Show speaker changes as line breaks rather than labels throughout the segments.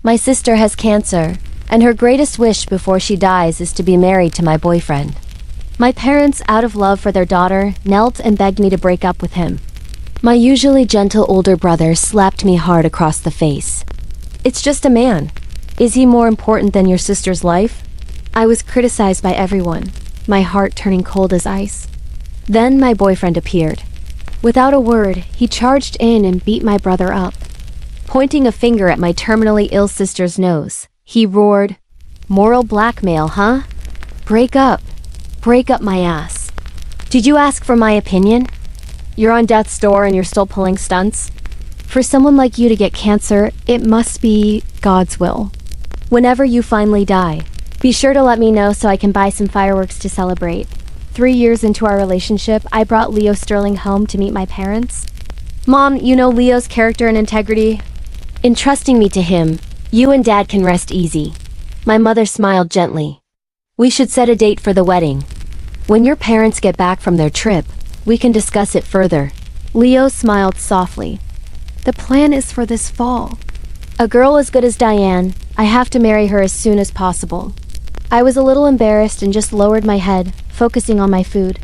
My sister has cancer, and her greatest wish before she dies is to be married to my boyfriend. My parents, out of love for their daughter, knelt and begged me to break up with him. My usually gentle older brother slapped me hard across the face. It's just a man. Is he more important than your sister's life? I was criticized by everyone, my heart turning cold as ice. Then my boyfriend appeared. Without a word, he charged in and beat my brother up. Pointing a finger at my terminally ill sister's nose, he roared, "Moral blackmail, huh? Break up. Break up my ass. Did you ask for my opinion? You're on death's door and you're still pulling stunts? For someone like you to get cancer, it must be God's will. Whenever you finally die, be sure to let me know so I can buy some fireworks to celebrate. 3 years into our relationship, I brought Leo Sterling home to meet my parents. Mom, you know Leo's character and integrity. Entrusting me to him, you and Dad can rest easy." My mother smiled gently. "We should set a date for the wedding. When your parents get back from their trip, we can discuss it further." Leo smiled softly. "The plan is for this fall. A girl as good as Diane, I have to marry her as soon as possible." I was a little embarrassed and just lowered my head, focusing on my food.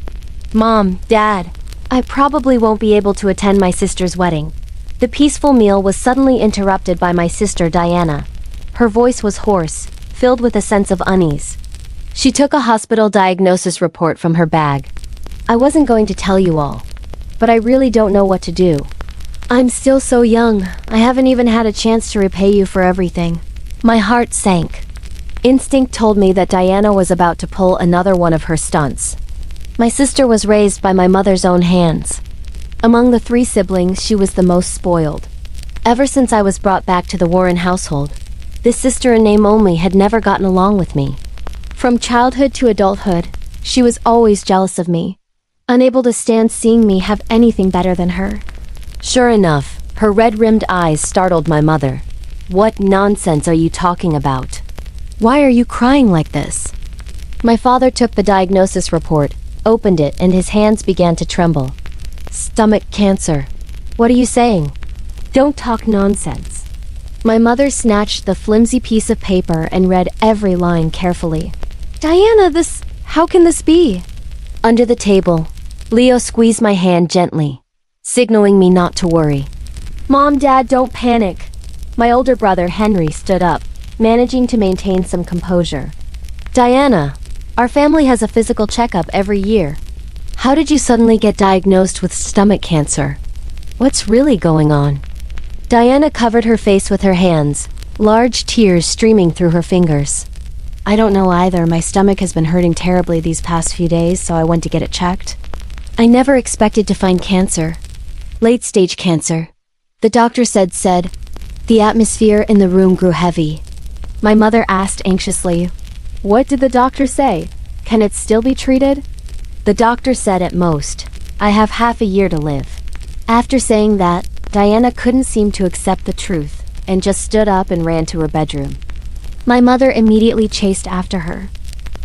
"Mom, Dad, I probably won't be able to attend my sister's wedding." The peaceful meal was suddenly interrupted by my sister Diana. Her voice was hoarse, filled with a sense of unease. She took a hospital diagnosis report from her bag. "I wasn't going to tell you all, but I really don't know what to do. I'm still so young, I haven't even had a chance to repay you for everything." My heart sank. Instinct told me that Diana was about to pull another one of her stunts. My sister was raised by my mother's own hands. Among the 3 siblings, she was the most spoiled. Ever since I was brought back to the Warren household, this sister in name only had never gotten along with me. From childhood to adulthood, she was always jealous of me, unable to stand seeing me have anything better than her. Sure enough, her red-rimmed eyes startled my mother. "What nonsense are you talking about? Why are you crying like this?" My father took the diagnosis report, opened it, and his hands began to tremble. "Stomach cancer. What are you saying? Don't talk nonsense." My mother snatched the flimsy piece of paper and read every line carefully. "Diana, how can this be?" Under the table, Leo squeezed my hand gently, signaling me not to worry. "Mom, Dad, don't panic." My older brother, Henry, stood up, managing to maintain some composure. "Diana, our family has a physical checkup every year. How did you suddenly get diagnosed with stomach cancer? What's really going on?" Diana covered her face with her hands, large tears streaming through her fingers. "I don't know either. My stomach has been hurting terribly these past few days, so I went to get it checked. I never expected to find cancer. Late-stage cancer. The doctor said. The atmosphere in the room grew heavy." My mother asked anxiously, "What did the doctor say? Can it still be treated?" The doctor said at most, "I have half a year to live." After saying that, Diana couldn't seem to accept the truth, and just stood up and ran to her bedroom. My mother immediately chased after her.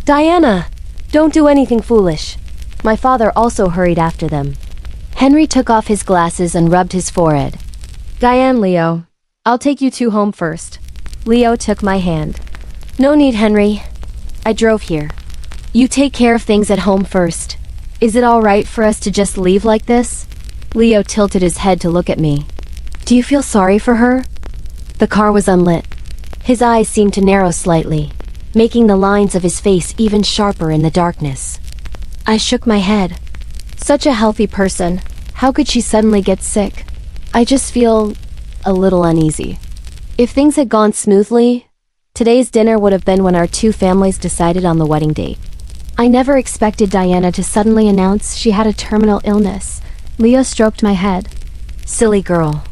"Diana, don't do anything foolish." My father also hurried after them. Henry took off his glasses and rubbed his forehead. "Diane, Leo, I'll take you 2 home first." Leo took my hand. "No need, Henry. I drove here. You take care of things at home first. Is it all right for us to just leave like this?" Leo tilted his head to look at me. "Do you feel sorry for her?" The car was unlit. His eyes seemed to narrow slightly, making the lines of his face even sharper in the darkness. I shook my head. Such a healthy person, how could she suddenly get sick? I just feel a little uneasy. If things had gone smoothly, today's dinner would have been when our 2 families decided on the wedding date. I never expected Diana to suddenly announce she had a terminal illness. Leo stroked my head. "Silly girl.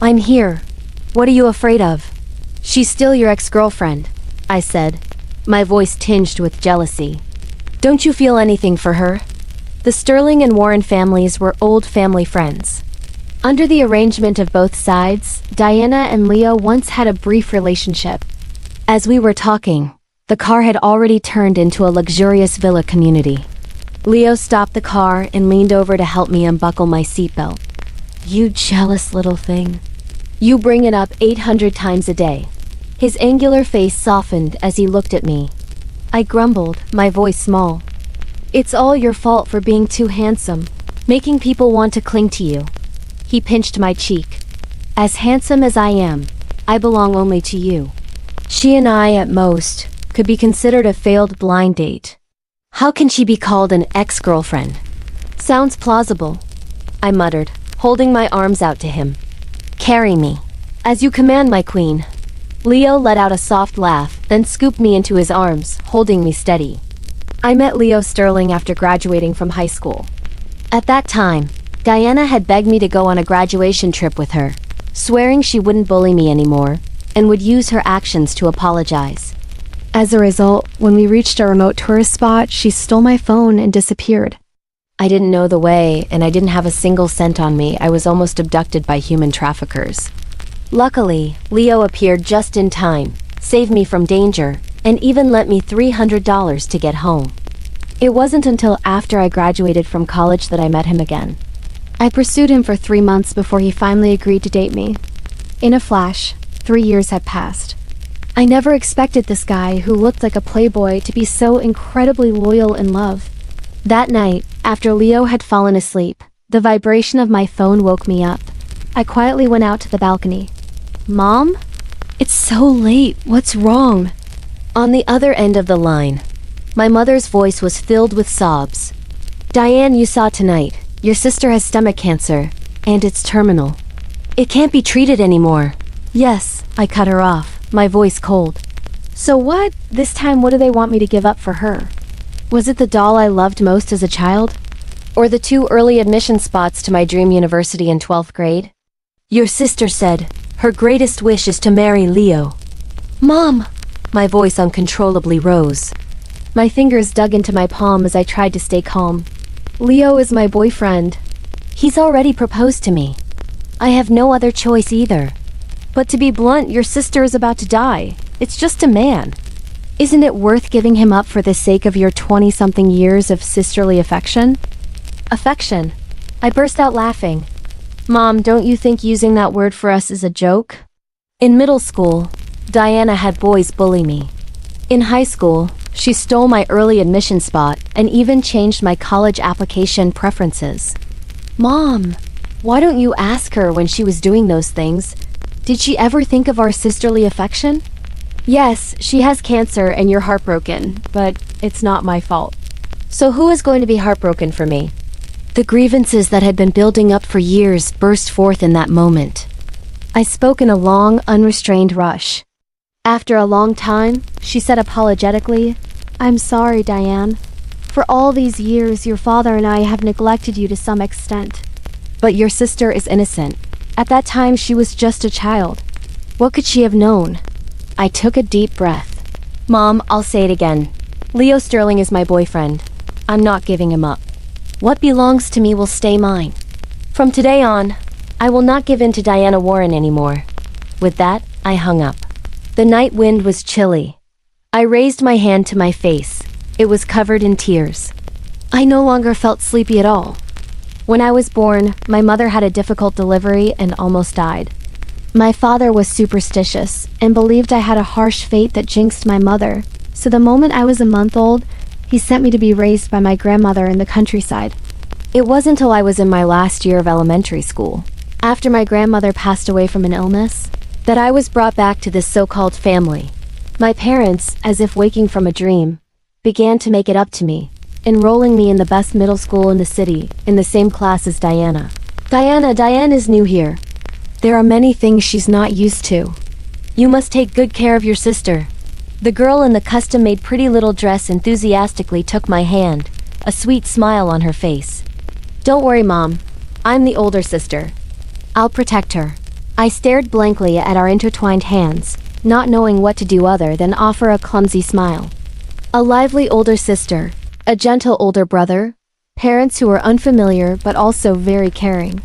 I'm here. What are you afraid of? She's still your ex-girlfriend," I said, my voice tinged with jealousy. "Don't you feel anything for her?" The Sterling and Warren families were old family friends. Under the arrangement of both sides, Diana and Leo once had a brief relationship. As we were talking, the car had already turned into a luxurious villa community. Leo stopped the car and leaned over to help me unbuckle my seatbelt. "You jealous little thing. You bring it up 800 times a day." His angular face softened as he looked at me. I grumbled, my voice small. It's all your fault for being too handsome, making people want to cling to you. He pinched my cheek. As handsome as I am, I belong only to you. She and I, at most, could be considered a failed blind date. How can she be called an ex-girlfriend? Sounds plausible, I muttered, holding my arms out to him. Carry me. As you command, my queen. Leo let out a soft laugh, then scooped me into his arms, holding me steady. I met Leo Sterling after graduating from high school. At that time, Diana had begged me to go on a graduation trip with her, swearing she wouldn't bully me anymore, and would use her actions to apologize. As a result, when we reached a remote tourist spot, she stole my phone and disappeared. I didn't know the way, and I didn't have a single cent on me. I was almost abducted by human traffickers. Luckily, Leo appeared just in time, saved me from danger, and even lent me $300 to get home. It wasn't until after I graduated from college that I met him again. I pursued him for 3 months before he finally agreed to date me. In a flash, 3 years had passed. I never expected this guy, who looked like a playboy, to be so incredibly loyal in love. That night, after Leo had fallen asleep, the vibration of my phone woke me up. I quietly went out to the balcony. Mom? It's so late. What's wrong? On the other end of the line, my mother's voice was filled with sobs. Diane, you saw tonight. Your sister has stomach cancer, and it's terminal. It can't be treated anymore. Yes, I cut her off, my voice cold. So what? This time, what do they want me to give up for her? Was it the doll I loved most as a child? Or the 2 early admission spots to my dream university in 12th grade? Your sister said her greatest wish is to marry Leo. Mom! My voice uncontrollably rose. My fingers dug into my palm as I tried to stay calm. Leo is my boyfriend. He's already proposed to me. I have no other choice either. But to be blunt, your sister is about to die. It's just a man. Isn't it worth giving him up for the sake of your 20-something years of sisterly affection? Affection? I burst out laughing. Mom, don't you think using that word for us is a joke? In middle school, Diana had boys bully me. In high school, she stole my early admission spot and even changed my college application preferences. Mom, why don't you ask her when she was doing those things? Did she ever think of our sisterly affection? Yes, she has cancer and you're heartbroken, but it's not my fault. So who is going to be heartbroken for me? The grievances that had been building up for years burst forth in that moment. I spoke in a long, unrestrained rush. After a long time, she said apologetically, I'm sorry, Diane. For all these years, your father and I have neglected you to some extent. But your sister is innocent. At that time, she was just a child. What could she have known? I took a deep breath. Mom, I'll say it again. Leo Sterling is my boyfriend. I'm not giving him up. What belongs to me will stay mine. From today on, I will not give in to Diana Warren anymore. With that, I hung up. The night wind was chilly. I raised my hand to my face. It was covered in tears. I no longer felt sleepy at all. When I was born, my mother had a difficult delivery and almost died. My father was superstitious and believed I had a harsh fate that jinxed my mother, so the moment I was a month old, he sent me to be raised by my grandmother in the countryside. It wasn't until I was in my last year of elementary school, after my grandmother passed away from an illness, that I was brought back to this so-called family. My parents, as if waking from a dream, began to make it up to me, enrolling me in the best middle school in the city, in the same class as Diana. Diane is new here. There are many things she's not used to. You must take good care of your sister. The girl in the custom-made pretty little dress enthusiastically took my hand, a sweet smile on her face. Don't worry, Mom. I'm the older sister. I'll protect her. I stared blankly at our intertwined hands, not knowing what to do other than offer a clumsy smile. A lively older sister, a gentle older brother, parents who were unfamiliar but also very caring.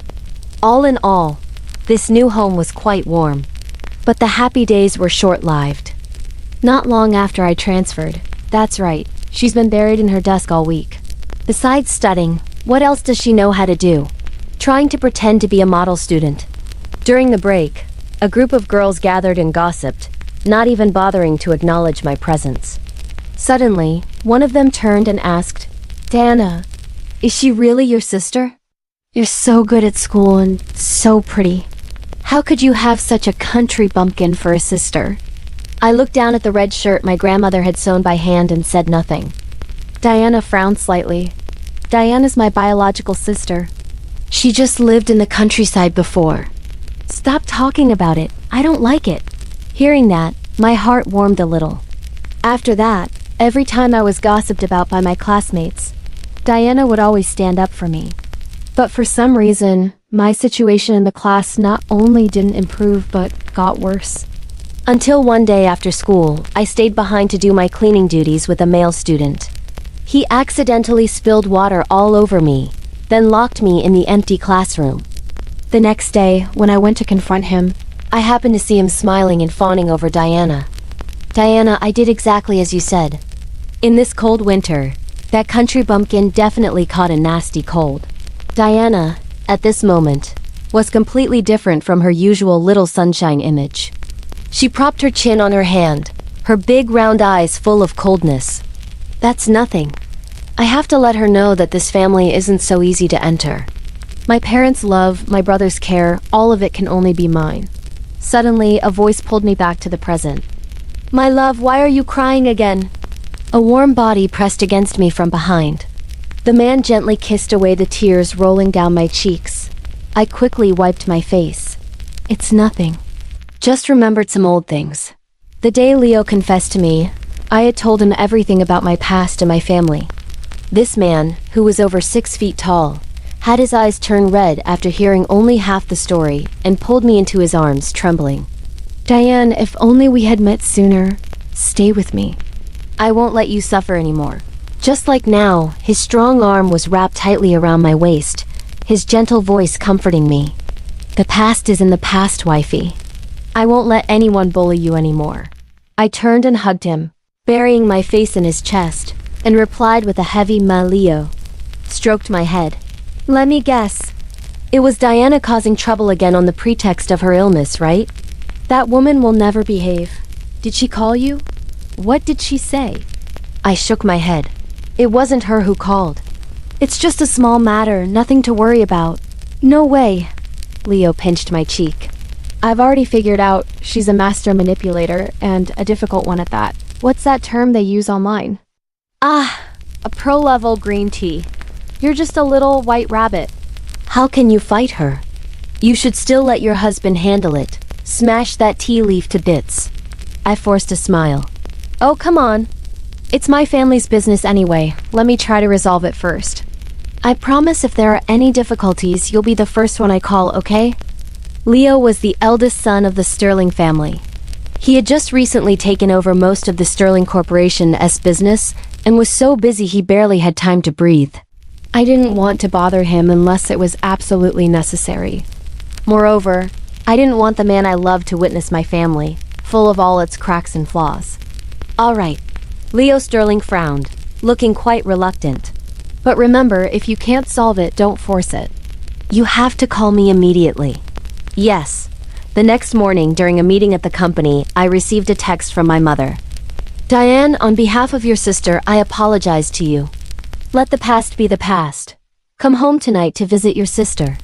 All in all, this new home was quite warm. But the happy days were short-lived. Not long after I transferred, that's right, she's been buried in her desk all week. Besides studying, what else does she know how to do? Trying to pretend to be a model student. During the break, a group of girls gathered and gossiped, not even bothering to acknowledge my presence. Suddenly, one of them turned and asked, "Diana, is she really your sister? You're so good at school and so pretty. How could you have such a country bumpkin for a sister?" I looked down at the red shirt my grandmother had sewn by hand and said nothing. Diana frowned slightly. "Diana's my biological sister. She just lived in the countryside before." "Stop talking about it. I don't like it." Hearing that, my heart warmed a little. After that, every time I was gossiped about by my classmates, Diana would always stand up for me. But for some reason, my situation in the class not only didn't improve but got worse. Until one day after school, I stayed behind to do my cleaning duties with a male student. He accidentally spilled water all over me, then locked me in the empty classroom. The next day, when I went to confront him, I happened to see him smiling and fawning over Diana. "Diana, I did exactly as you said. In this cold winter, that country bumpkin definitely caught a nasty cold." Diana, at this moment, was completely different from her usual little sunshine image. She propped her chin on her hand, her big round eyes full of coldness. "That's nothing. I have to let her know that this family isn't so easy to enter. My parents' love, my brother's care, all of it can only be mine." Suddenly, a voice pulled me back to the present. "My love, why are you crying again?" A warm body pressed against me from behind. The man gently kissed away the tears rolling down my cheeks. I quickly wiped my face. "It's nothing. Just remembered some old things." The day Leo confessed to me, I had told him everything about my past and my family. This man, who was over 6 feet tall, had his eyes turn red after hearing only half the story and pulled me into his arms, trembling. "Diane, if only we had met sooner. Stay with me. I won't let you suffer anymore." Just like now, his strong arm was wrapped tightly around my waist, his gentle voice comforting me. "The past is in the past, wifey. I won't let anyone bully you anymore." I turned and hugged him, burying my face in his chest, and replied with a heavy "Ma Leo." Stroked my head. "Let me guess. It was Diana causing trouble again on the pretext of her illness, right? That woman will never behave. Did she call you? What did she say?" I shook my head. "It wasn't her who called. It's just a small matter, nothing to worry about." "No way." Leo pinched my cheek. "I've already figured out she's a master manipulator, and a difficult one at that. What's that term they use online?" "Ah, a pro-level green tea. You're just a little white rabbit." "How can you fight her? You should still let your husband handle it. Smash that tea leaf to bits." I forced a smile. "Oh, come on. It's my family's business anyway. Let me try to resolve it first. I promise if there are any difficulties, you'll be the first one I call, okay?" Leo was the eldest son of the Sterling family. He had just recently taken over most of the Sterling Corporation's business and was so busy he barely had time to breathe. I didn't want to bother him unless it was absolutely necessary. Moreover, I didn't want the man I loved to witness my family, full of all its cracks and flaws. "All right." Leo Sterling frowned, looking quite reluctant. "But remember, if you can't solve it, don't force it. You have to call me immediately." Yes. The next morning, during a meeting at the company, I received a text from my mother. "Diane, on behalf of your sister, I apologize to you. Let the past be the past. Come home tonight to visit your sister.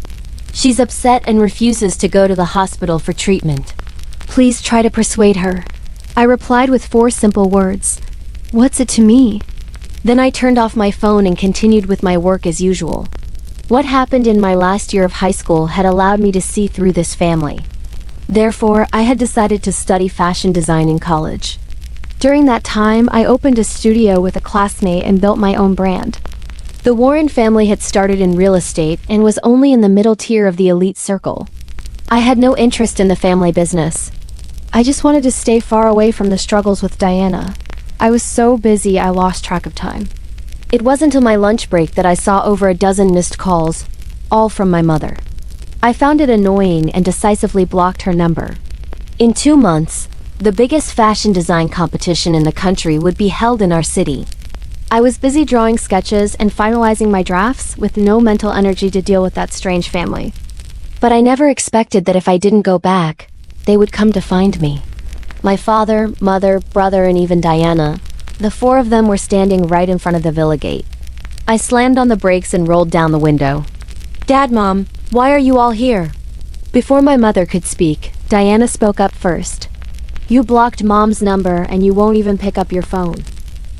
She's upset and refuses to go to the hospital for treatment. Please try to persuade her." I replied with 4 simple words. "What's it to me?" Then I turned off my phone and continued with my work as usual. What happened in my last year of high school had allowed me to see through this family. Therefore, I had decided to study fashion design in college. During that time, I opened a studio with a classmate and built my own brand. The Warren family had started in real estate and was only in the middle tier of the elite circle. I had no interest in the family business. I just wanted to stay far away from the struggles with Diana. I was so busy I lost track of time. It wasn't until my lunch break that I saw over a dozen missed calls, all from my mother. I found it annoying and decisively blocked her number. In 2 months, the biggest fashion design competition in the country would be held in our city. I was busy drawing sketches and finalizing my drafts with no mental energy to deal with that strange family. But I never expected that if I didn't go back, they would come to find me. My father, mother, brother, and even Diana. The four of them were standing right in front of the villa gate. I slammed on the brakes and rolled down the window. "Dad, Mom, why are you all here?" Before my mother could speak, Diana spoke up first. "You blocked Mom's number and you won't even pick up your phone.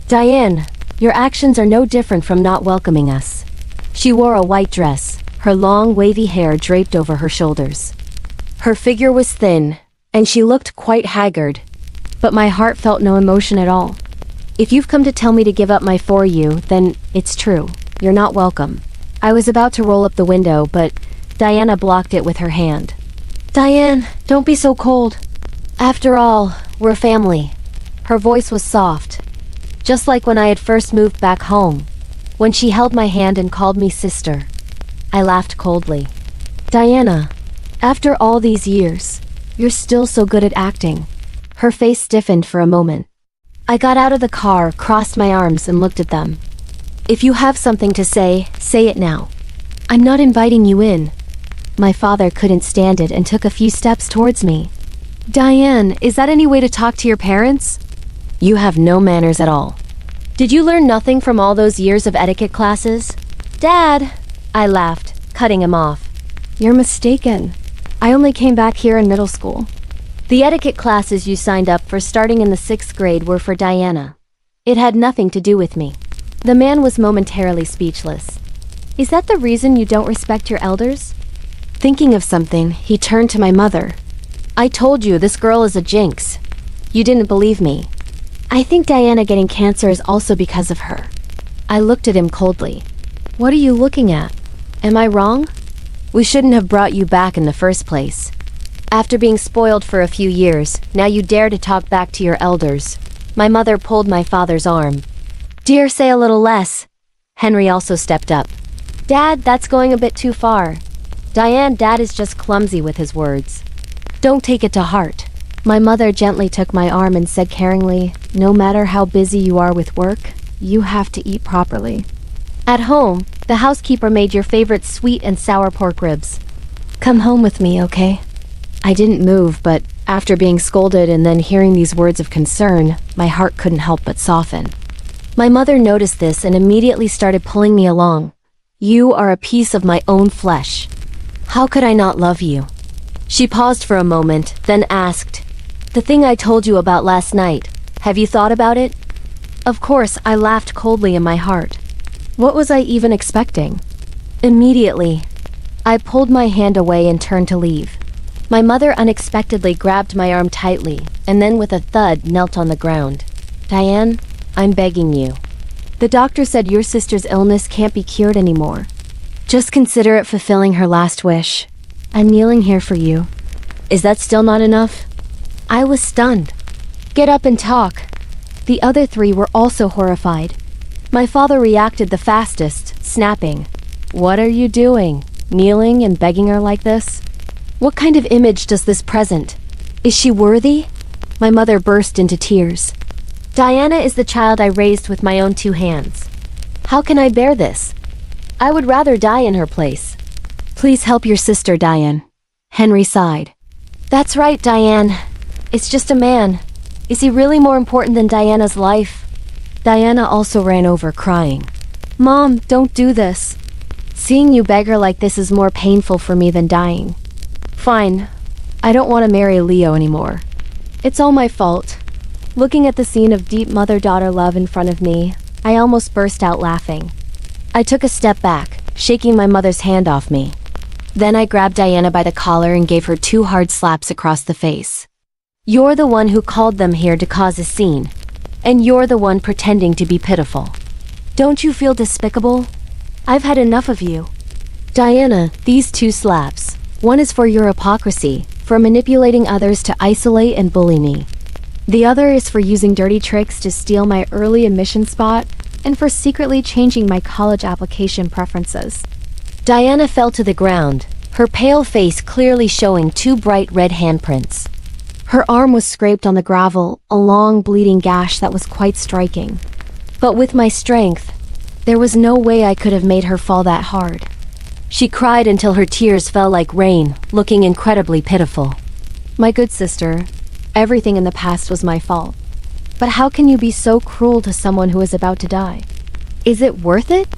Diane, your actions are no different from not welcoming us." She wore a white dress, her long wavy hair draped over her shoulders. Her figure was thin, and she looked quite haggard, but my heart felt no emotion at all. "If you've come to tell me to give up my for you, then it's true. You're not welcome." I was about to roll up the window, but Diana blocked it with her hand. "Diane, don't be so cold. After all, we're family." Her voice was soft, just like when I had first moved back home, when she held my hand and called me sister. I laughed coldly. "Diana, after all these years, you're still so good at acting." Her face stiffened for a moment. I got out of the car, crossed my arms, and looked at them. "If you have something to say it now. I'm not inviting you in." My father couldn't stand it and took a few steps towards me. "Diane, is that any way to talk to your parents? You have no manners at all. Did you learn nothing from all those years of etiquette classes?" "Dad," I laughed, cutting him off. "You're mistaken. I only came back here in middle school. The etiquette classes you signed up for starting in the 6th grade were for Diana. It had nothing to do with me." The man was momentarily speechless. "Is that the reason you don't respect your elders?" Thinking of something, he turned to my mother. "I told you this girl is a jinx. You didn't believe me." "I think Diana getting cancer is also because of her." I looked at him coldly. "What are you looking at? Am I wrong? We shouldn't have brought you back in the first place. After being spoiled for a few years, now you dare to talk back to your elders." My mother pulled my father's arm. "Dear, say a little less." Henry also stepped up. "Dad, that's going a bit too far." "Diane, Dad is just clumsy with his words. Don't take it to heart." My mother gently took my arm and said caringly, "No matter how busy you are with work, you have to eat properly. At home, the housekeeper made your favorite sweet and sour pork ribs. Come home with me, okay?" I didn't move, but after being scolded and then hearing these words of concern, my heart couldn't help but soften. My mother noticed this and immediately started pulling me along. "You are a piece of my own flesh. How could I not love you?" She paused for a moment, then asked, "The thing I told you about last night, have you thought about it?" Of course, I laughed coldly in my heart. What was I even expecting? Immediately, I pulled my hand away and turned to leave. My mother unexpectedly grabbed my arm tightly, and then with a thud knelt on the ground. "Diane, I'm begging you. The doctor said your sister's illness can't be cured anymore. Just consider it fulfilling her last wish. I'm kneeling here for you. Is that still not enough?" I was stunned. "Get up and talk." The other three were also horrified. My father reacted the fastest, snapping, "What are you doing? Kneeling and begging her like this? What kind of image does this present? Is she worthy?" My mother burst into tears. "Diana is the child I raised with my own 2 hands. How can I bear this? I would rather die in her place." "Please help your sister, Diane." Henry sighed. "That's right, Diane. It's just a man. Is he really more important than Diana's life?" Diana also ran over, crying. "Mom, don't do this. Seeing you beg her like this is more painful for me than dying. Fine. I don't want to marry Leo anymore. It's all my fault." Looking at the scene of deep mother-daughter love in front of me, I almost burst out laughing. I took a step back, shaking my mother's hand off me. Then I grabbed Diana by the collar and gave her 2 hard slaps across the face. "You're the one who called them here to cause a scene, and you're the one pretending to be pitiful. Don't you feel despicable? I've had enough of you." "Diana, these 2 slaps. One is for your hypocrisy, for manipulating others to isolate and bully me. The other is for using dirty tricks to steal my early admission spot and for secretly changing my college application preferences." Diana fell to the ground, her pale face clearly showing 2 bright red handprints. Her arm was scraped on the gravel, a long bleeding gash that was quite striking. But with my strength, there was no way I could have made her fall that hard. She cried until her tears fell like rain, looking incredibly pitiful. "My good sister, Everything in the past was my fault. But how can you be so cruel to someone who is about to die? Is it worth it?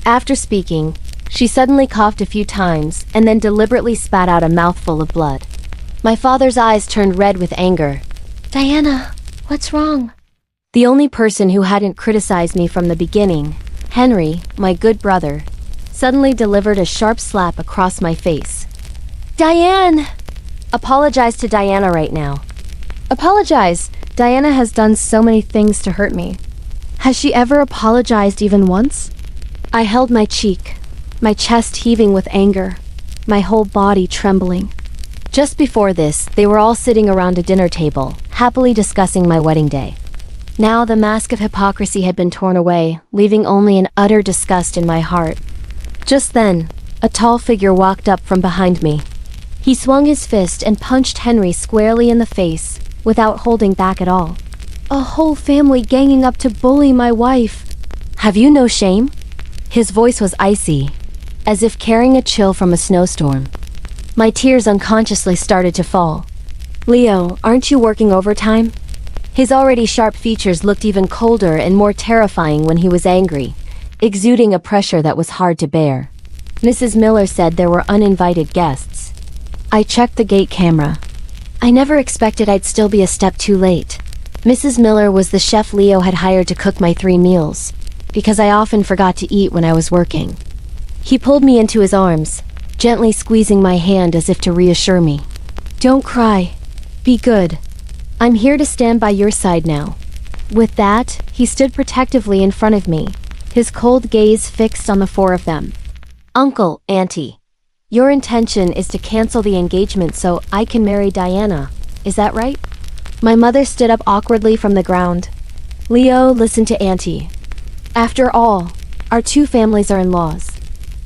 After speaking, she suddenly coughed a few times and then deliberately spat out a mouthful of blood. My father's eyes turned red with anger. Diana, what's wrong? The only person who hadn't criticized me from the beginning, Henry, my good brother, suddenly delivered a sharp slap across my face. Diane! Apologize to Diana right now. Apologize. Diana has done so many things to hurt me. Has she ever apologized even once? I held my cheek, my chest heaving with anger, my whole body trembling. Just before this, they were all sitting around a dinner table, happily discussing my wedding day. Now the mask of hypocrisy had been torn away, leaving only an utter disgust in my heart. Just then, a tall figure walked up from behind me. He swung his fist and punched Henry squarely in the face, without holding back at all. A whole family ganging up to bully my wife. Have you no shame? His voice was icy, as if carrying a chill from a snowstorm. My tears unconsciously started to fall. Leo, aren't you working overtime? His already sharp features looked even colder and more terrifying when he was angry, exuding a pressure that was hard to bear. Mrs. Miller said there were uninvited guests. I checked the gate camera. I never expected I'd still be a step too late. Mrs. Miller was the chef Leo had hired to cook my 3 meals, because I often forgot to eat when I was working. He pulled me into his arms, gently squeezing my hand as if to reassure me. Don't cry. Be good. I'm here to stand by your side now. With that, he stood protectively in front of me, his cold gaze fixed on the 4 of them. Uncle, Auntie, your intention is to cancel the engagement so I can marry Diana, is that right? My mother stood up awkwardly from the ground. Leo, listen to Auntie. After all, our 2 families are in-laws.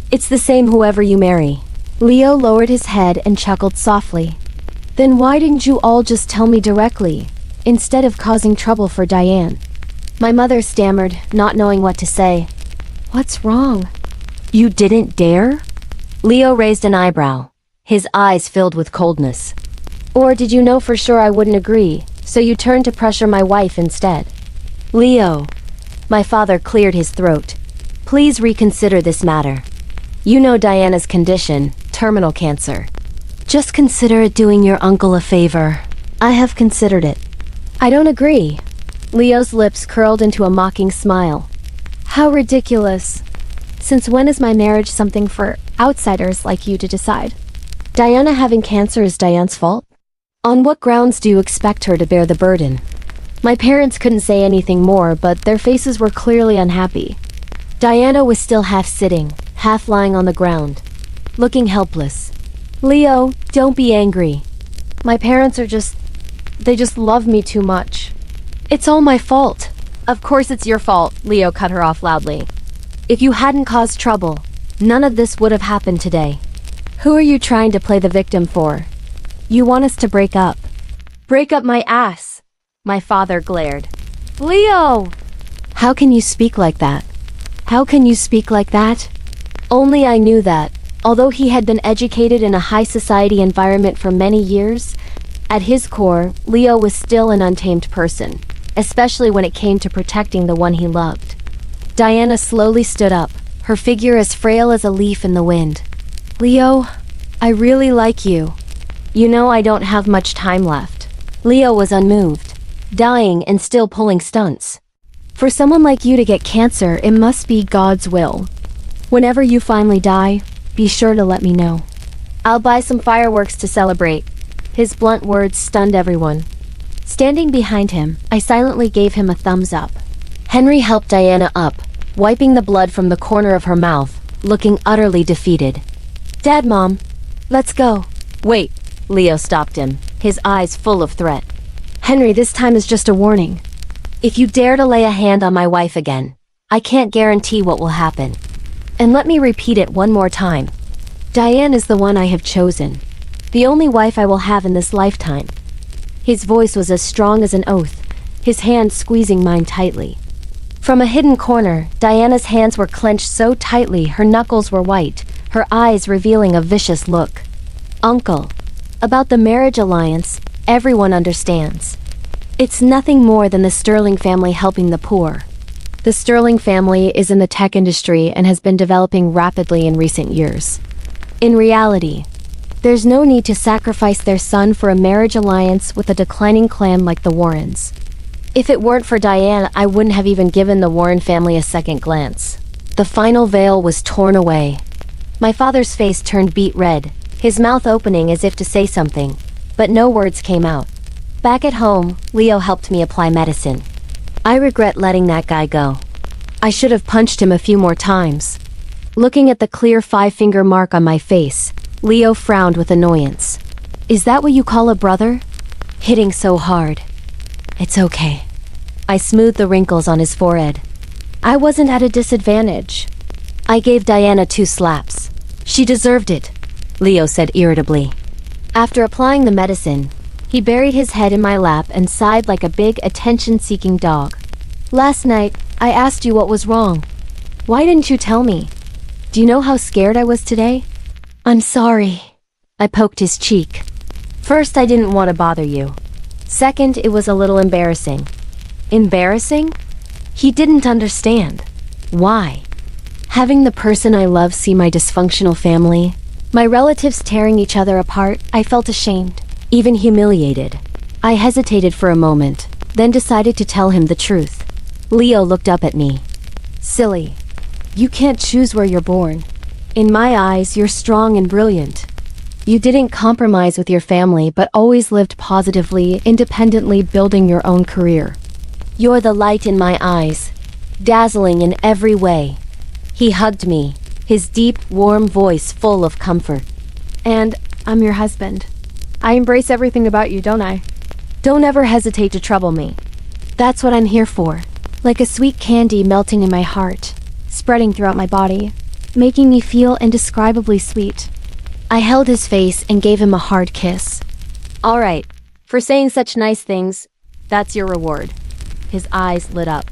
It's the same whoever you marry. Leo lowered his head and chuckled softly. Then why didn't you all just tell me directly, instead of causing trouble for Diane? My mother stammered, not knowing what to say. What's wrong? You didn't dare? Leo raised an eyebrow, his eyes filled with coldness. Or did you know for sure I wouldn't agree, so you turned to pressure my wife instead? Leo. My father cleared his throat. Please reconsider this matter. You know Diana's condition, terminal cancer. Just consider it doing your uncle a favor. I have considered it. I don't agree. Leo's lips curled into a mocking smile. How ridiculous. Since when is my marriage something for outsiders like you to decide? Diana having cancer is Diane's fault? On what grounds do you expect her to bear the burden? My parents couldn't say anything more, but their faces were clearly unhappy. Diana was still half sitting, half lying on the ground, looking helpless. Leo, don't be angry. My parents are they just love me too much. It's all my fault. Of course it's your fault, Leo cut her off loudly. If you hadn't caused trouble, none of this would have happened today. Who are you trying to play the victim for? You want us to break up. Break up my ass. My father glared. Leo! How can you speak like that? How can you speak like that? Only I knew that, although he had been educated in a high society environment for many years, at his core, Leo was still an untamed person, especially when it came to protecting the one he loved. Diana slowly stood up, her figure as frail as a leaf in the wind. Leo, I really like you. You know I don't have much time left. Leo was unmoved, dying and still pulling stunts. For someone like you to get cancer, it must be God's will. Whenever you finally die, be sure to let me know. I'll buy some fireworks to celebrate. His blunt words stunned everyone. Standing behind him, I silently gave him a thumbs up. Henry helped Diana up, wiping the blood from the corner of her mouth, looking utterly defeated. Dad, Mom, let's go. Wait, Leo stopped him, his eyes full of threat. Henry, this time is just a warning. If you dare to lay a hand on my wife again, I can't guarantee what will happen. And let me repeat it one more time. Diane is the one I have chosen, the only wife I will have in this lifetime. His voice was as strong as an oath, his hand squeezing mine tightly. From a hidden corner, Diana's hands were clenched so tightly her knuckles were white, her eyes revealing a vicious look. Uncle, about the marriage alliance, everyone understands. It's nothing more than the Sterling family helping the poor. The Sterling family is in the tech industry and has been developing rapidly in recent years. In reality, there's no need to sacrifice their son for a marriage alliance with a declining clan like the Warrens. If it weren't for Diane, I wouldn't have even given the Warren family a second glance. The final veil was torn away. My father's face turned beet red, his mouth opening as if to say something, but no words came out. Back at home, Leo helped me apply medicine. I regret letting that guy go. I should have punched him a few more times. Looking at the clear 5-finger mark on my face, Leo frowned with annoyance. Is that what you call a brother? Hitting so hard. It's okay. I smoothed the wrinkles on his forehead. I wasn't at a disadvantage. I gave Diana 2 slaps. She deserved it, Leo said irritably. After applying the medicine, he buried his head in my lap and sighed like a big, attention-seeking dog. Last night, I asked you what was wrong. Why didn't you tell me? Do you know how scared I was today? I'm sorry. I poked his cheek. First, I didn't want to bother you. Second, it was a little embarrassing. Embarrassing? He didn't understand. Why? Having the person I love see my dysfunctional family, my relatives tearing each other apart, I felt ashamed. Even humiliated. I hesitated for a moment, then decided to tell him the truth. Leo looked up at me. Silly. You can't choose where you're born. In my eyes, you're strong and brilliant. You didn't compromise with your family but always lived positively, independently building your own career. You're the light in my eyes, dazzling in every way. He hugged me, his deep, warm voice full of comfort. And I'm your husband. I embrace everything about you, don't I? Don't ever hesitate to trouble me. That's what I'm here for. Like a sweet candy melting in my heart, spreading throughout my body, making me feel indescribably sweet. I held his face and gave him a hard kiss. All right, for saying such nice things, that's your reward. His eyes lit up.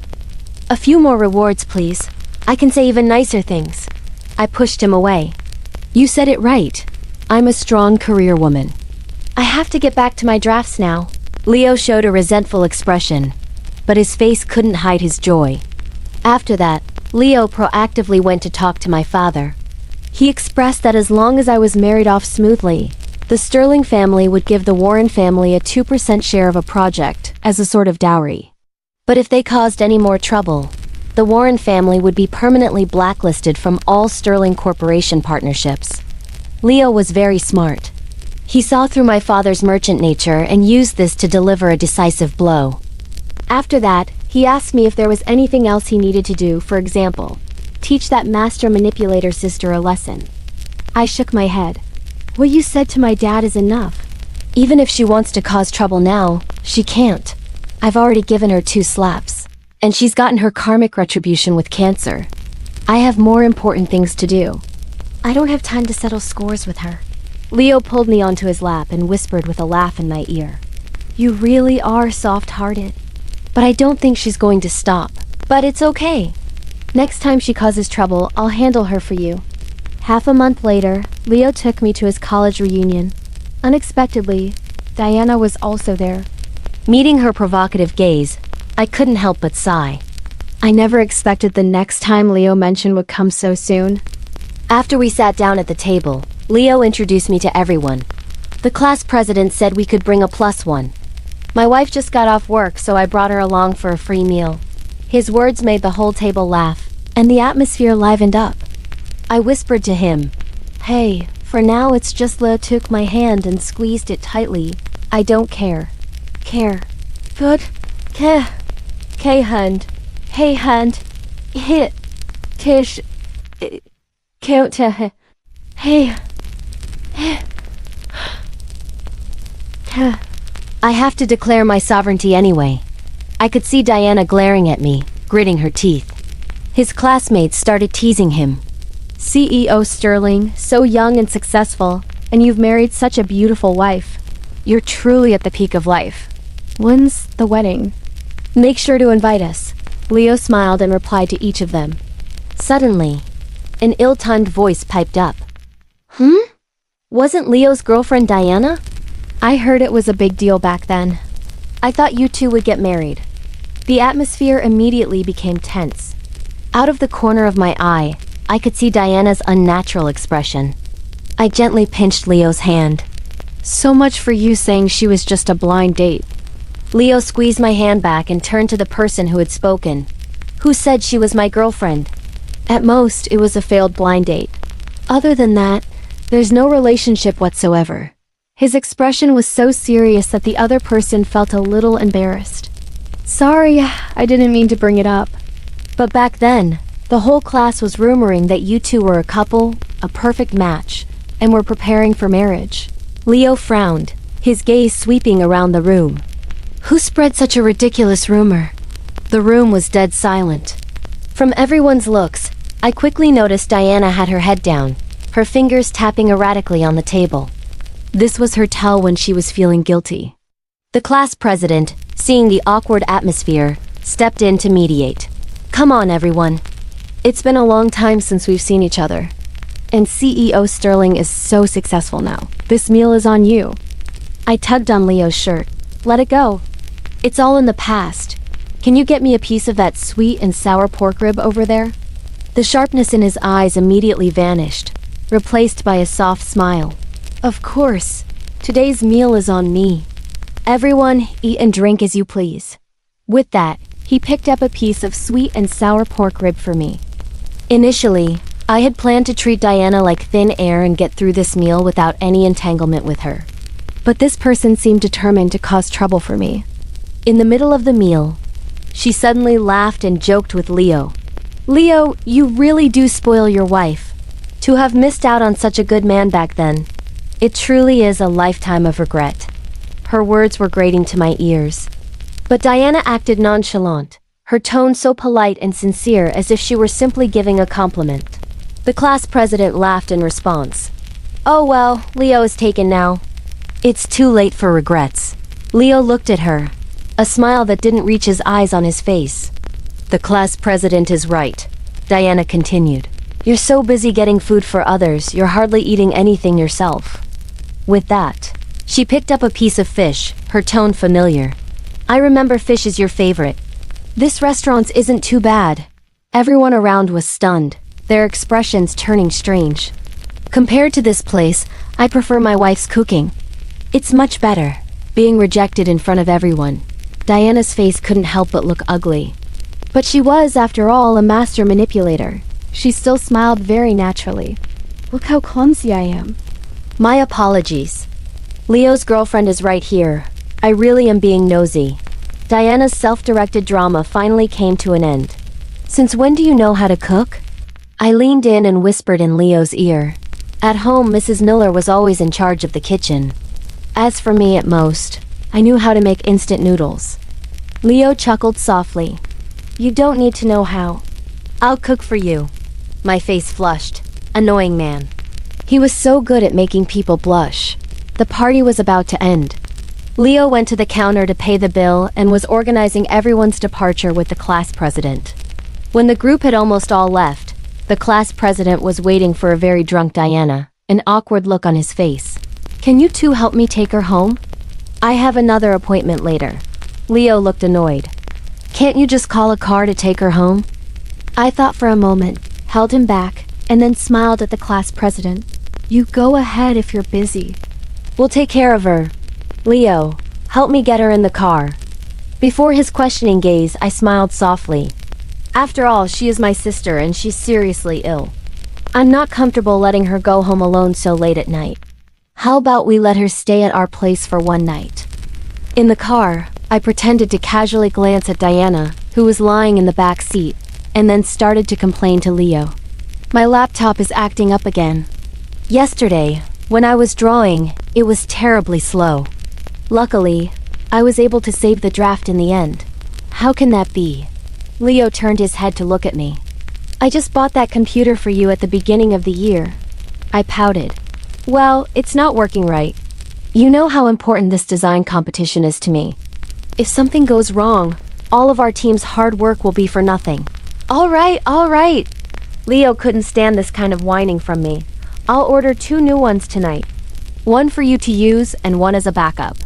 A few more rewards, please. I can say even nicer things. I pushed him away. You said it right. I'm a strong career woman. I have to get back to my drafts now. Leo showed a resentful expression, but his face couldn't hide his joy. After that, Leo proactively went to talk to my father. He expressed that as long as I was married off smoothly, the Sterling family would give the Warren family a 2% share of a project as a sort of dowry. But if they caused any more trouble, the Warren family would be permanently blacklisted from all Sterling Corporation partnerships. Leo was very smart. He saw through my father's merchant nature and used this to deliver a decisive blow. After that, he asked me if there was anything else he needed to do, for example, teach that master manipulator sister a lesson. I shook my head. What you said to my dad is enough. Even if she wants to cause trouble now, she can't. I've already given her 2 slaps, and she's gotten her karmic retribution with cancer. I have more important things to do. I don't have time to settle scores with her. Leo pulled me onto his lap and whispered with a laugh in my ear. You really are soft-hearted. But I don't think she's going to stop. But it's okay. Next time she causes trouble, I'll handle her for you. Half a month later, Leo took me to his college reunion. Unexpectedly, Diana was also there. Meeting her provocative gaze, I couldn't help but sigh. I never expected the next time Leo mentioned would come so soon. After we sat down at the table, Leo introduced me to everyone. The class president said we could bring a +1. My wife just got off work, so I brought her along for a free meal. His words made the whole table laugh, and the atmosphere livened up. I whispered to him, Hey, for now it's just Leo took my hand and squeezed it tightly. I don't care. Care. Good. Hand. Hey hand. Hit. Tish. Count. Hey. I have to declare my sovereignty anyway. I could see Diana glaring at me, gritting her teeth. His classmates started teasing him. CEO Sterling, so young and successful, and you've married such a beautiful wife. You're truly at the peak of life. When's the wedding? Make sure to invite us. Leo smiled and replied to each of them. Suddenly, an ill-timed voice piped up. Wasn't Leo's girlfriend Diana? I heard it was a big deal back then. I thought you two would get married. The atmosphere immediately became tense. Out of the corner of my eye, I could see Diana's unnatural expression. I gently pinched Leo's hand. So much for you saying she was just a blind date. Leo squeezed my hand back and turned to the person who had spoken. Who said she was my girlfriend? At most, it was a failed blind date. Other than that, there's no relationship whatsoever. His expression was so serious that the other person felt a little embarrassed. Sorry, I didn't mean to bring it up. But back then, the whole class was rumoring that you two were a couple, a perfect match, and were preparing for marriage. Leo frowned, his gaze sweeping around the room. Who spread such a ridiculous rumor? The room was dead silent. From everyone's looks, I quickly noticed Diana had her head down, her fingers tapping erratically on the table. This was her tell when she was feeling guilty. The class president, seeing the awkward atmosphere, stepped in to mediate. Come on, everyone. It's been a long time since we've seen each other. And CEO Sterling is so successful now. This meal is on you. I tugged on Leo's shirt. Let it go. It's all in the past. Can you get me a piece of that sweet and sour pork rib over there? The sharpness in his eyes immediately vanished, replaced by a soft smile. Of course. Today's meal is on me. Everyone, eat and drink as you please. With that, he picked up a piece of sweet and sour pork rib for me. Initially, I had planned to treat Diana like thin air and get through this meal without any entanglement with her. But this person seemed determined to cause trouble for me. In the middle of the meal, she suddenly laughed and joked with Leo. Leo, you really do spoil your wife. To have missed out on such a good man back then. It truly is a lifetime of regret. Her words were grating to my ears. But Diana acted nonchalant, her tone so polite and sincere as if she were simply giving a compliment. The class president laughed in response. Oh well, Leo is taken now. It's too late for regrets. Leo looked at her, a smile that didn't reach his eyes on his face. The class president is right, Diana continued. You're so busy getting food for others, you're hardly eating anything yourself. With that, she picked up a piece of fish, her tone familiar. I remember fish is your favorite. This restaurant isn't too bad. Everyone around was stunned, their expressions turning strange. Compared to this place, I prefer my wife's cooking. It's much better, being rejected in front of everyone. Diana's face couldn't help but look ugly. But she was, after all, a master manipulator. She still smiled very naturally. Look how clumsy I am. My apologies. Leo's girlfriend is right here. I really am being nosy. Diana's self-directed drama finally came to an end. Since when do you know how to cook? I leaned in and whispered in Leo's ear. At home, Mrs. Miller was always in charge of the kitchen. As for me, at most, I knew how to make instant noodles. Leo chuckled softly. You don't need to know how. I'll cook for you. My face flushed. Annoying man. He was so good at making people blush. The party was about to end. Leo went to the counter to pay the bill and was organizing everyone's departure with the class president. When the group had almost all left, the class president was waiting for a very drunk Diana, an awkward look on his face. Can you two help me take her home? I have another appointment later. Leo looked annoyed. Can't you just call a car to take her home? I thought for a moment, held him back, and then smiled at the class president. You go ahead if you're busy. We'll take care of her. Leo, help me get her in the car. Before his questioning gaze, I smiled softly. After all, she is my sister and she's seriously ill. I'm not comfortable letting her go home alone so late at night. How about we let her stay at our place for one night? In the car, I pretended to casually glance at Diana, who was lying in the back seat, and then started to complain to Leo. My laptop is acting up again. Yesterday, when I was drawing, it was terribly slow. Luckily, I was able to save the draft in the end. How can that be? Leo turned his head to look at me. I just bought that computer for you at the beginning of the year. I pouted. Well, it's not working right. You know how important this design competition is to me. If something goes wrong, all of our team's hard work will be for nothing. All right. Leo couldn't stand this kind of whining from me. I'll order 2 new ones tonight. One for you to use and one as a backup.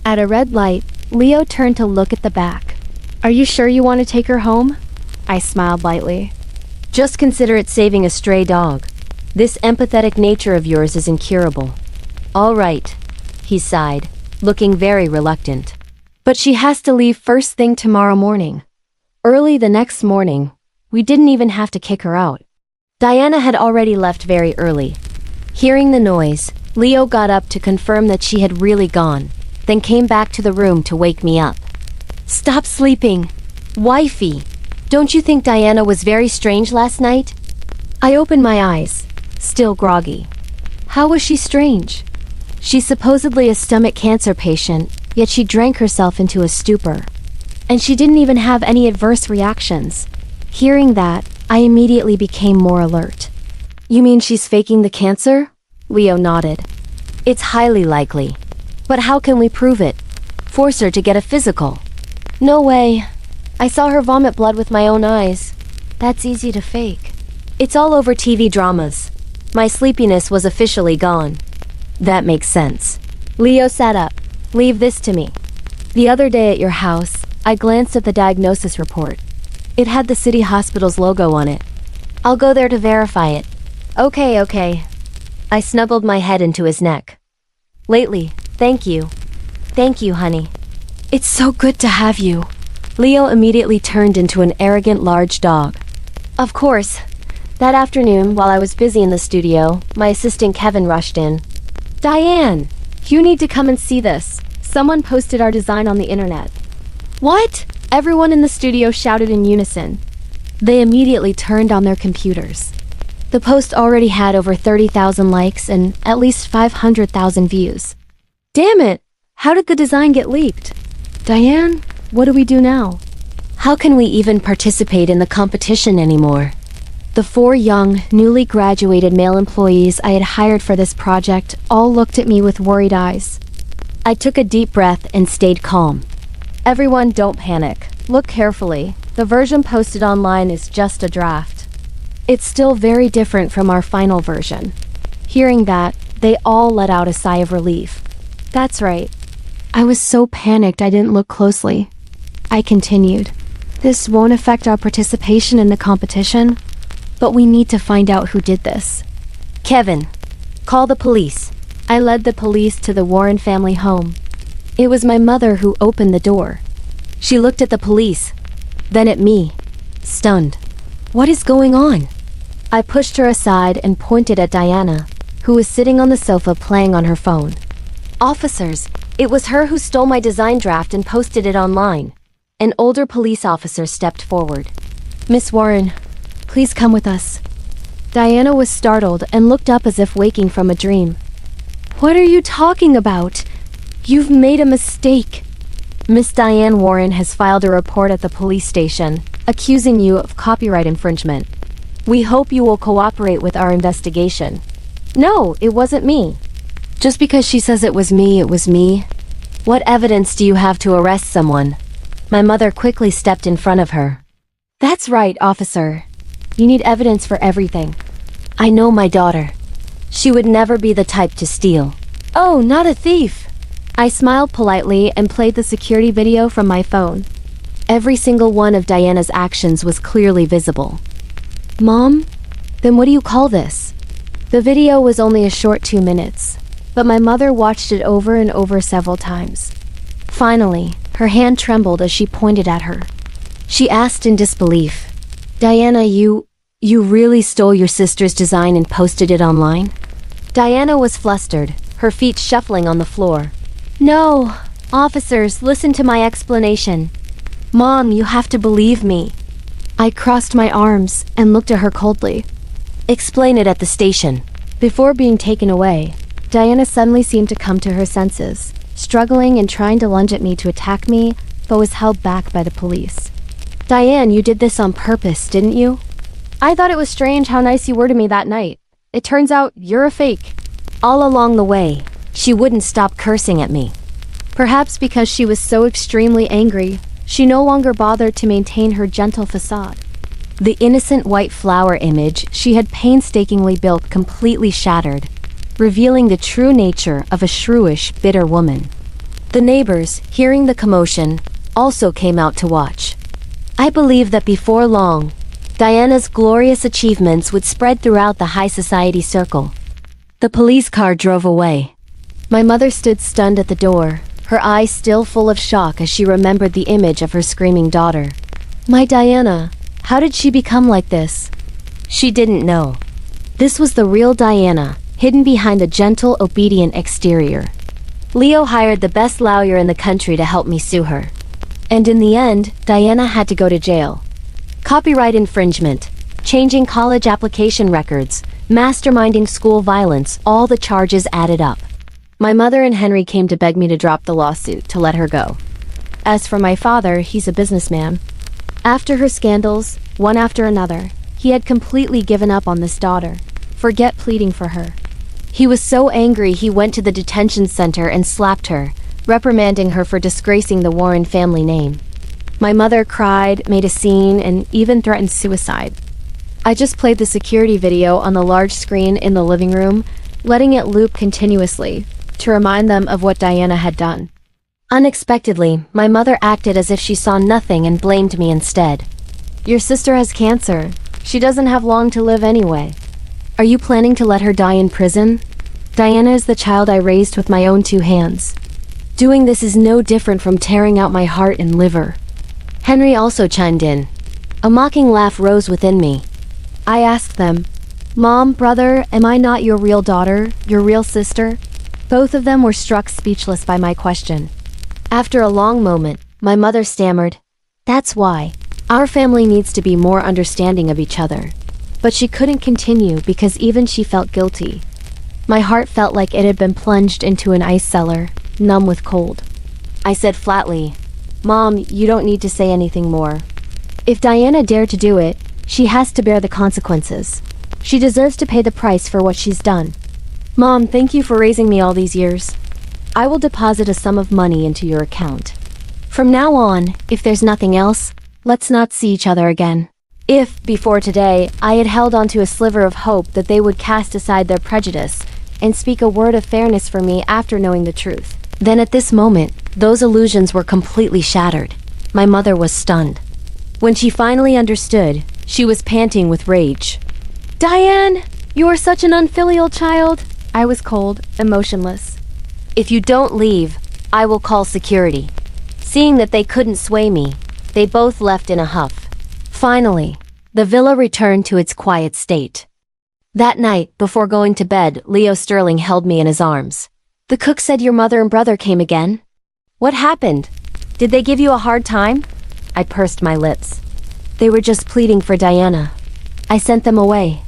At a red light, Leo turned to look at the back. Are you sure you want to take her home? I smiled lightly. Just consider it saving a stray dog. This empathetic nature of yours is incurable. All right, he sighed, looking very reluctant. But she has to leave first thing tomorrow morning. Early the next morning, we didn't even have to kick her out. Diana had already left very early. Hearing the noise, Leo got up to confirm that she had really gone, then came back to the room to wake me up. Stop sleeping. Wifey, don't you think Diana was very strange last night? I opened my eyes, still groggy. How was she strange? She's supposedly a stomach cancer patient, yet she drank herself into a stupor. And she didn't even have any adverse reactions. Hearing that, I immediately became more alert. You mean she's faking the cancer? Leo nodded. It's highly likely. But how can we prove it? Force her to get a physical. No way. I saw her vomit blood with my own eyes. That's easy to fake. It's all over TV dramas. My sleepiness was officially gone. That makes sense. Leo sat up. Leave this to me. The other day at your house, I glanced at the diagnosis report. It had the city hospital's logo on it. I'll go there to verify it. Okay. I snuggled my head into his neck. Lately, thank you. Thank you, honey. It's so good to have you. Leo immediately turned into an arrogant large dog. Of course. That afternoon, while I was busy in the studio, my assistant Kevin rushed in. Diane, you need to come and see this. Someone posted our design on the internet. What? Everyone in the studio shouted in unison. They immediately turned on their computers. The post already had over 30,000 likes and at least 500,000 views. Damn it! How did the design get leaked? Diane, what do we do now? How can we even participate in the competition anymore? The 4 young, newly graduated male employees I had hired for this project all looked at me with worried eyes. I took a deep breath and stayed calm. Everyone, don't panic. Look carefully. The version posted online is just a draft. It's still very different from our final version. Hearing that, they all let out a sigh of relief. That's right. I was so panicked I didn't look closely. I continued. This won't affect our participation in the competition, but we need to find out who did this. Kevin, call the police. I led the police to the Warren family home. It was my mother who opened the door. She looked at the police, then at me, stunned. What is going on? I pushed her aside and pointed at Diana, who was sitting on the sofa playing on her phone. Officers, it was her who stole my design draft and posted it online. An older police officer stepped forward. Miss Warren, please come with us. Diana was startled and looked up as if waking from a dream. What are you talking about? You've made a mistake. Miss Diane Warren has filed a report at the police station, accusing you of copyright infringement. We hope you will cooperate with our investigation. No, it wasn't me. Just because she says it was me, it was me. What evidence do you have to arrest someone? My mother quickly stepped in front of her. That's right, officer. You need evidence for everything. I know my daughter. She would never be the type to steal. Oh, not a thief. I smiled politely and played the security video from my phone. Every single one of Diana's actions was clearly visible. Mom? Then what do you call this? The video was only a short 2 minutes, but my mother watched it over and over several times. Finally, her hand trembled as she pointed at her. She asked in disbelief, Diana, you really stole your sister's design and posted it online? Diana was flustered, her feet shuffling on the floor. No, officers, listen to my explanation. Mom, you have to believe me. I crossed my arms and looked at her coldly. Explain it at the station. Before being taken away, Diana suddenly seemed to come to her senses, struggling and trying to lunge at me to attack me, but was held back by the police. Diane, you did this on purpose, didn't you? I thought it was strange how nice you were to me that night. It turns out you're a fake. All along the way, she wouldn't stop cursing at me. Perhaps because she was so extremely angry, she no longer bothered to maintain her gentle facade. The innocent white flower image she had painstakingly built completely shattered, revealing the true nature of a shrewish, bitter woman. The neighbors, hearing the commotion, also came out to watch. I believe that before long, Diana's glorious achievements would spread throughout the high society circle. The police car drove away. My mother stood stunned at the door, her eyes still full of shock as she remembered the image of her screaming daughter. My Diana, how did she become like this? She didn't know. This was the real Diana, hidden behind the gentle, obedient exterior. Leo hired the best lawyer in the country to help me sue her. And in the end, Diana had to go to jail. Copyright infringement, changing college application records, masterminding school violence, all the charges added up. My mother and Henry came to beg me to drop the lawsuit to let her go. As for my father, he's a businessman. After her scandals, one after another, he had completely given up on this daughter. Forget pleading for her. He was so angry he went to the detention center and slapped her, reprimanding her for disgracing the Warren family name. My mother cried, made a scene, and even threatened suicide. I just played the security video on the large screen in the living room, letting it loop continuously, to remind them of what Diana had done. Unexpectedly, my mother acted as if she saw nothing and blamed me instead. Your sister has cancer. She doesn't have long to live anyway. Are you planning to let her die in prison? Diana is the child I raised with my own 2 hands. Doing this is no different from tearing out my heart and liver. Henry also chimed in. A mocking laugh rose within me. I asked them, Mom, brother, am I not your real daughter, your real sister? Both of them were struck speechless by my question. After a long moment, my mother stammered, That's why. Our family needs to be more understanding of each other. But she couldn't continue because even she felt guilty. My heart felt like it had been plunged into an ice cellar, numb with cold. I said flatly, Mom, you don't need to say anything more. If Diana dared to do it, she has to bear the consequences. She deserves to pay the price for what she's done. Mom, thank you for raising me all these years. I will deposit a sum of money into your account. From now on, if there's nothing else, let's not see each other again. If, before today, I had held onto a sliver of hope that they would cast aside their prejudice and speak a word of fairness for me after knowing the truth, then at this moment, those illusions were completely shattered. My mother was stunned. When she finally understood, she was panting with rage. Diane, you are such an unfilial child. I was cold, emotionless. If you don't leave, I will call security. Seeing that they couldn't sway me, they both left in a huff. Finally, the villa returned to its quiet state. That night, before going to bed, Leo Sterling held me in his arms. The cook said your mother and brother came again. What happened? Did they give you a hard time? I pursed my lips. They were just pleading for Diana. I sent them away.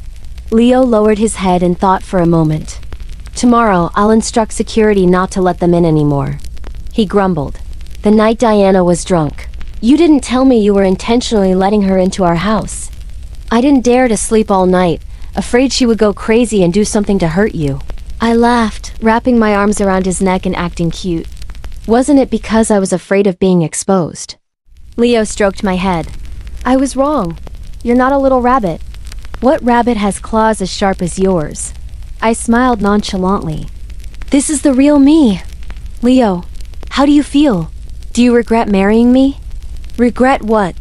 Leo lowered his head and thought for a moment. Tomorrow, I'll instruct security not to let them in anymore. He grumbled. The night Diana was drunk. You didn't tell me you were intentionally letting her into our house. I didn't dare to sleep all night, afraid she would go crazy and do something to hurt you. I laughed, wrapping my arms around his neck and acting cute. Wasn't it because I was afraid of being exposed? Leo stroked my head. I was wrong. You're not a little rabbit. What rabbit has claws as sharp as yours? I smiled nonchalantly. This is the real me. Leo, how do you feel? Do you regret marrying me? Regret what?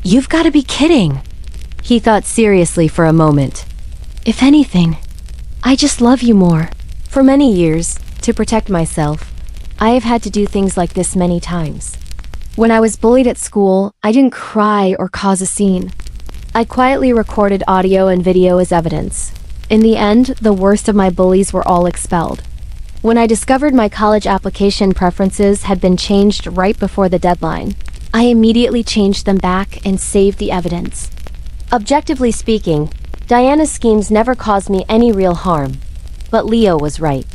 You've got to be kidding. He thought seriously for a moment. If anything, I just love you more. For many years, to protect myself, I have had to do things like this many times. When I was bullied at school, I didn't cry or cause a scene. I quietly recorded audio and video as evidence. In the end, the worst of my bullies were all expelled. When I discovered my college application preferences had been changed right before the deadline, I immediately changed them back and saved the evidence. Objectively speaking, Diana's schemes never caused me any real harm. But Leo was right.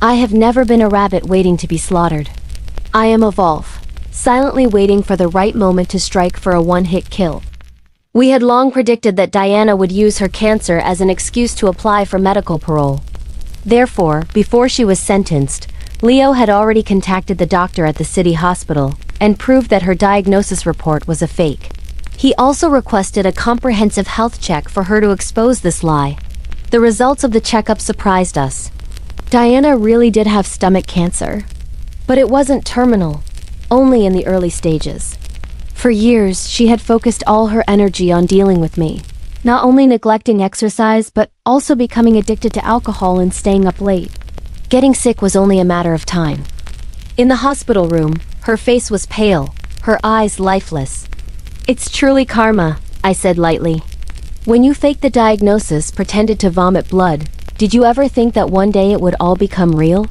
I have never been a rabbit waiting to be slaughtered. I am a wolf, silently waiting for the right moment to strike for a one-hit kill. We had long predicted that Diana would use her cancer as an excuse to apply for medical parole. Therefore, before she was sentenced, Leo had already contacted the doctor at the city hospital and proved that her diagnosis report was a fake. He also requested a comprehensive health check for her to expose this lie. The results of the checkup surprised us. Diana really did have stomach cancer. But it wasn't terminal, only in the early stages. For years, she had focused all her energy on dealing with me, not only neglecting exercise but also becoming addicted to alcohol and staying up late. Getting sick was only a matter of time. In the hospital room, her face was pale, her eyes lifeless. "It's truly karma," I said lightly. "When you faked the diagnosis, pretended to vomit blood, did you ever think that one day it would all become real?"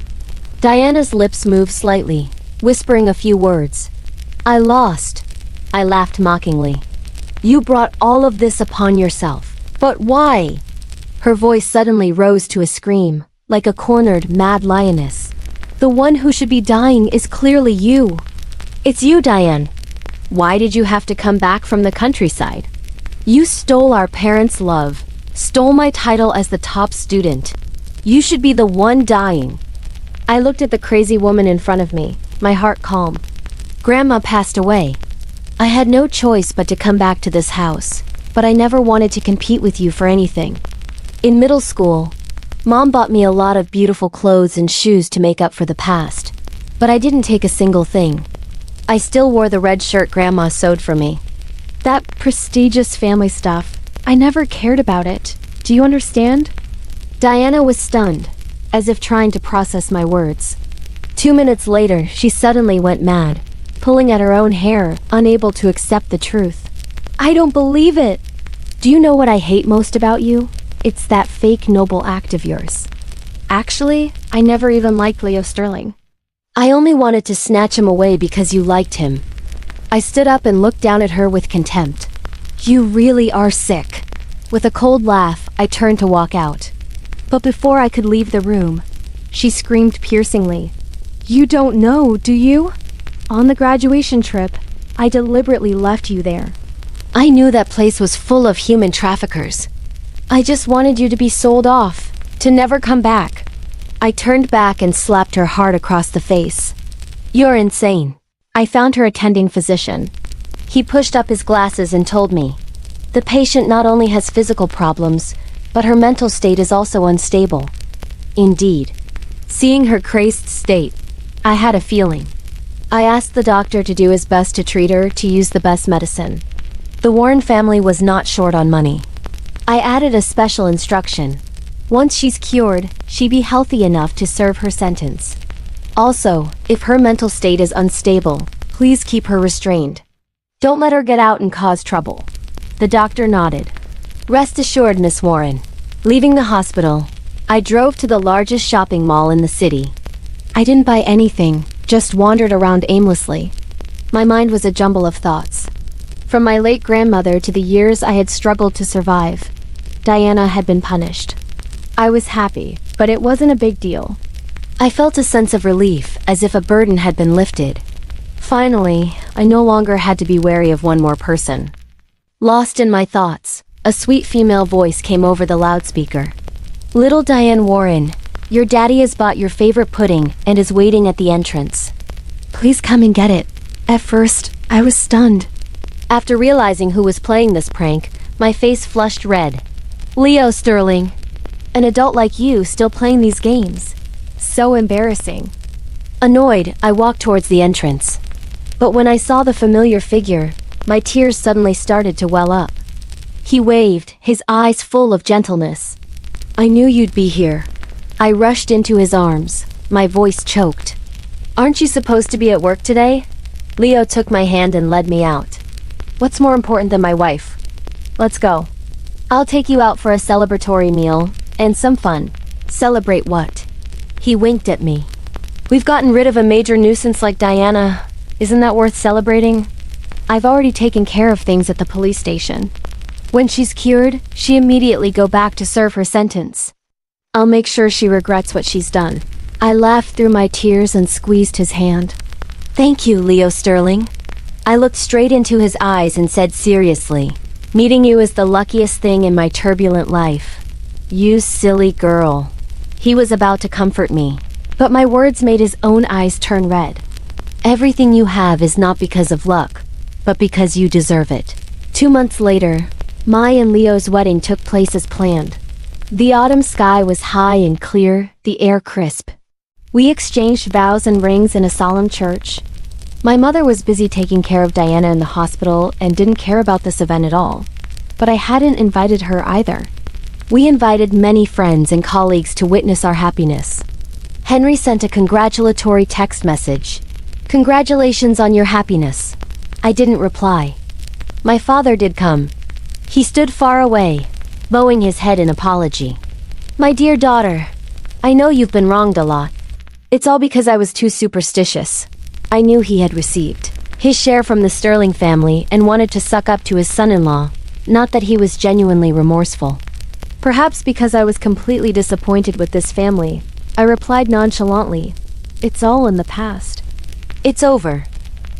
Diana's lips moved slightly, whispering a few words. "I lost." I laughed mockingly. "You brought all of this upon yourself. But why?" Her voice suddenly rose to a scream, like a cornered, mad lioness. "The one who should be dying is clearly you. It's you, Diane. Why did you have to come back from the countryside? You stole our parents' love, stole my title as the top student. You should be the one dying." I looked at the crazy woman in front of me, my heart calm. Grandma passed away. I had no choice but to come back to this house, but I never wanted to compete with you for anything. In middle school, Mom bought me a lot of beautiful clothes and shoes to make up for the past, but I didn't take a single thing. I still wore the red shirt Grandma sewed for me. That prestigious family stuff, I never cared about it. Do you understand? Diana was stunned, as if trying to process my words. 2 minutes later, she suddenly went mad, pulling at her own hair, unable to accept the truth. "I don't believe it! Do you know what I hate most about you? It's that fake noble act of yours. Actually, I never even liked Leo Sterling. I only wanted to snatch him away because you liked him." I stood up and looked down at her with contempt. "You really are sick." With a cold laugh, I turned to walk out. But before I could leave the room, she screamed piercingly. "You don't know, do you? On the graduation trip, I deliberately left you there. I knew that place was full of human traffickers. I just wanted you to be sold off, to never come back." I turned back and slapped her hard across the face. "You're insane." I found her attending physician. He pushed up his glasses and told me, "The patient not only has physical problems, but her mental state is also unstable." Indeed. Seeing her crazed state, I had a feeling. I asked the doctor to do his best to treat her, to use the best medicine. The Warren family was not short on money. I added a special instruction. Once she's cured, she'd be healthy enough to serve her sentence. Also, if her mental state is unstable, please keep her restrained. Don't let her get out and cause trouble. The doctor nodded. "Rest assured, Miss Warren." Leaving the hospital, I drove to the largest shopping mall in the city. I didn't buy anything, just wandered around aimlessly. My mind was a jumble of thoughts. From my late grandmother to the years I had struggled to survive, Diana had been punished. I was happy, but it wasn't a big deal. I felt a sense of relief, as if a burden had been lifted. Finally, I no longer had to be wary of one more person. Lost in my thoughts, a sweet female voice came over the loudspeaker. "Little Diane Warren, your daddy has bought your favorite pudding and is waiting at the entrance. Please come and get it." At first, I was stunned. After realizing who was playing this prank, my face flushed red. "Leo Sterling, an adult like you still playing these games. So embarrassing." Annoyed, I walked towards the entrance. But when I saw the familiar figure, my tears suddenly started to well up. He waved, his eyes full of gentleness. "I knew you'd be here." I rushed into his arms, my voice choked. "Aren't you supposed to be at work today?" Leo took my hand and led me out. "What's more important than my wife? Let's go. I'll take you out for a celebratory meal, and some fun." "Celebrate what?" He winked at me. "We've gotten rid of a major nuisance like Diana. Isn't that worth celebrating? I've already taken care of things at the police station. When she's cured, she immediately go back to serve her sentence. I'll make sure she regrets what she's done." I laughed through my tears and squeezed his hand. "Thank you, Leo Sterling." I looked straight into his eyes and said seriously, "Meeting you is the luckiest thing in my turbulent life." "You silly girl." He was about to comfort me, but my words made his own eyes turn red. "Everything you have is not because of luck, but because you deserve it." 2 months later, my and Leo's wedding took place as planned. The autumn sky was high and clear, the air crisp. We exchanged vows and rings in a solemn church. My mother was busy taking care of Diana in the hospital and didn't care about this event at all. But I hadn't invited her either. We invited many friends and colleagues to witness our happiness. Henry sent a congratulatory text message. "Congratulations on your happiness." I didn't reply. My father did come. He stood far away, bowing his head in apology. "My dear daughter, I know you've been wronged a lot. It's all because I was too superstitious." I knew he had received his share from the Sterling family and wanted to suck up to his son-in-law, not that he was genuinely remorseful. Perhaps because I was completely disappointed with this family, I replied nonchalantly, "It's all in the past. It's over.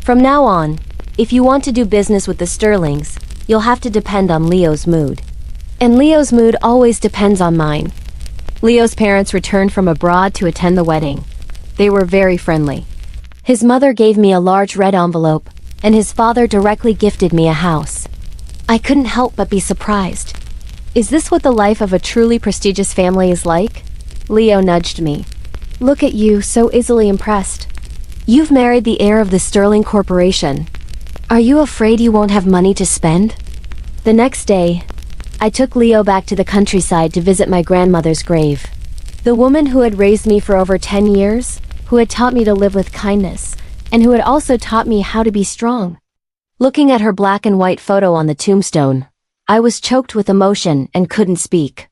From now on, if you want to do business with the Sterlings, you'll have to depend on Leo's mood. And Leo's mood always depends on mine." Leo's parents returned from abroad to attend the wedding. They were very friendly. His mother gave me a large red envelope, and his father directly gifted me a house. I couldn't help but be surprised. Is this what the life of a truly prestigious family is like? Leo nudged me. "Look at you, so easily impressed. You've married the heir of the Sterling Corporation. Are you afraid you won't have money to spend?" The next day, I took Leo back to the countryside to visit my grandmother's grave. The woman who had raised me for over 10 years, who had taught me to live with kindness, and who had also taught me how to be strong. Looking at her black and white photo on the tombstone, I was choked with emotion and couldn't speak.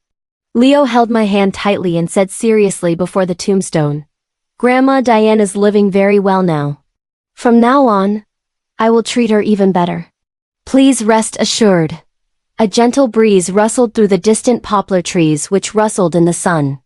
Leo held my hand tightly and said seriously before the tombstone, "Grandma Diane is living very well now. From now on, I will treat her even better. Please rest assured." A gentle breeze rustled through the distant poplar trees which rustled in the sun.